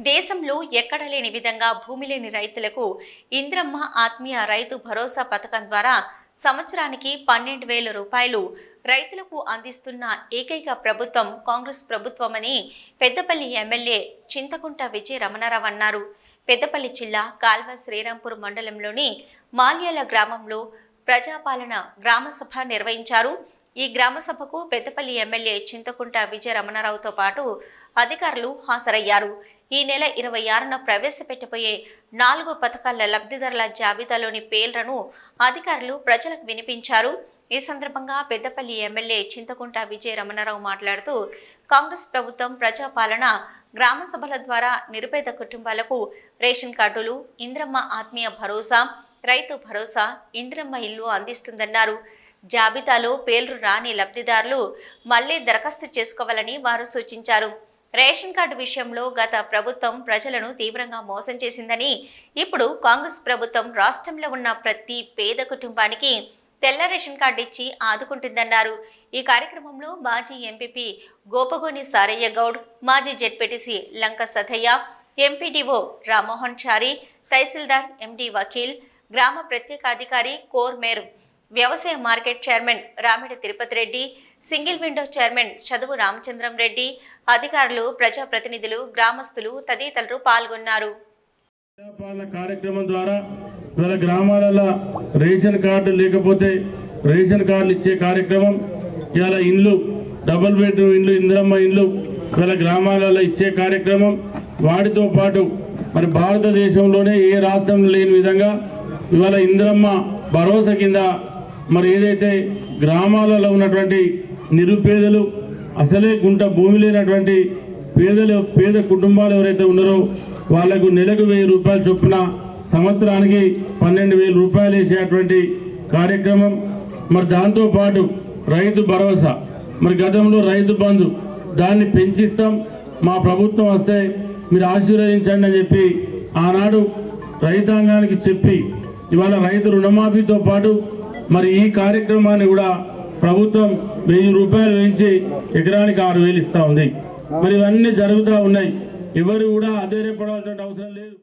దేశంలో ఎక్కడ లేని విధంగా భూమి లేని రైతులకు ఇంద్రమ్మ ఆత్మీయ రైతు భరోసా పథకం ద్వారా సంవత్సరానికి 12,000 రూపాయలు రైతులకు అందిస్తున్న ఏకైక ప్రభుత్వం కాంగ్రెస్ ప్రభుత్వమని పెద్దపల్లి ఎమ్మెల్యే చింతకుంట విజయ రమణారావు అన్నారు. పెద్దపల్లి జిల్లా కాల్వ శ్రీరాంపూర్ మండలంలోని మాల్యాల గ్రామంలో ప్రజాపాలన గ్రామసభ నిర్వహించారు. ఈ గ్రామసభకు పెద్దపల్లి ఎమ్మెల్యే చింతకుంట విజయ రమణారావుతో పాటు అధికారులు హాజరయ్యారు. ఈ నెల 26న ప్రవేశపెట్టబోయే 4 పథకాల లబ్ధిదారుల జాబితాలోని పేర్లను అధికారులు ప్రజలకు వినిపించారు. ఈ సందర్భంగా పెద్దపల్లి ఎమ్మెల్యే చింతకుంట విజయ రమణారావు మాట్లాడుతూ కాంగ్రెస్ ప్రభుత్వం ప్రజాపాలన గ్రామ సభల ద్వారా నిరుపేద కుటుంబాలకు రేషన్ కార్డులు, ఇంద్రమ్మ ఆత్మీయ భరోసా, రైతు భరోసా, ఇంద్రమ్మ ఇల్లు అందిస్తుందన్నారు. జాబితాలో పేర్లు రాని లబ్ధిదారులు మళ్లీ దరఖాస్తు చేసుకోవాలని వారు సూచించారు. రేషన్ కార్డు విషయంలో గత ప్రభుత్వం ప్రజలను తీవ్రంగా మోసం చేసిందని, ఇప్పుడు కాంగ్రెస్ ప్రభుత్వం రాష్ట్రంలో ఉన్న ప్రతి పేద కుటుంబానికి తెల్ల రేషన్ కార్డు ఇచ్చి ఆదుకుంటుందన్నారు. ఈ కార్యక్రమంలో మాజీ ఎంపీపీ గోపగోని సారయ్య గౌడ్, మాజీ జెడ్పీటీసీ లంక సథయ్య, ఎంపీడీఓ రామ్మోహన్ చారి, తహసీల్దార్ ఎండి వకీల్, గ్రామ ప్రత్యేకాధికారి కోర్మేర్, వ్యవసాయ market chairman Ramidi Tirupati Reddy, single window chairman చదువు రామచంద్రం రెడ్డి, అధికారులు, ప్రజాప్రతినిధులు, గ్రామస్తులు తదితరులు పాల్గొన్నారు. కార్యక్రమం ద్వారా వాళ్ళ గ్రామాలలో రేషన్ కార్డు లేకపోతే రేషన్ కార్డులు ఇచ్చే కార్యక్రమం, ఇవాళ ఇండ్లు, డబుల్ బెడ్రూమ్ ఇండ్లు, ఇంద్రమ్మ ఇండ్లు వాళ్ళ గ్రామాలలో ఇచ్చే కార్యక్రమం, వాటితో పాటు మరి భారతదేశంలోనే ఏ రాష్ట్రంలో లేని విధంగా ఇవాళ ఇంద్రమ్మ భరోసా కింద మరి ఏదైతే గ్రామాలలో ఉన్నటువంటి నిరుపేదలు, అసలే గుంట భూమి లేనటువంటి పేద కుటుంబాలు ఎవరైతే ఉన్నారో వాళ్లకు నెలకు 1000 రూపాయలు చొప్పున సంవత్సరానికి 12,000 రూపాయలు వేసేటువంటి కార్యక్రమం. మరి దాంతోపాటు రైతు భరోసా, మరి గతంలో రైతు బంధు దాన్ని పెంచిస్తాం, మా ప్రభుత్వం వస్తే మీరు ఆశీర్వదించండి అని చెప్పి ఆనాడు రైతాంగానికి చెప్పి ఇవాళ రైతు రుణమాఫీతో పాటు మరి ఈ కార్యక్రమాన్ని కూడా ప్రభుత్వం 1000 రూపాయలు వేయించి ఎకరానికి 6,000 ఇస్తా ఉంది. మరి ఇవన్నీ జరుగుతూ ఉన్నాయి. ఎవరు కూడా అధైర్యపడాల్సిన అవసరం లేదు.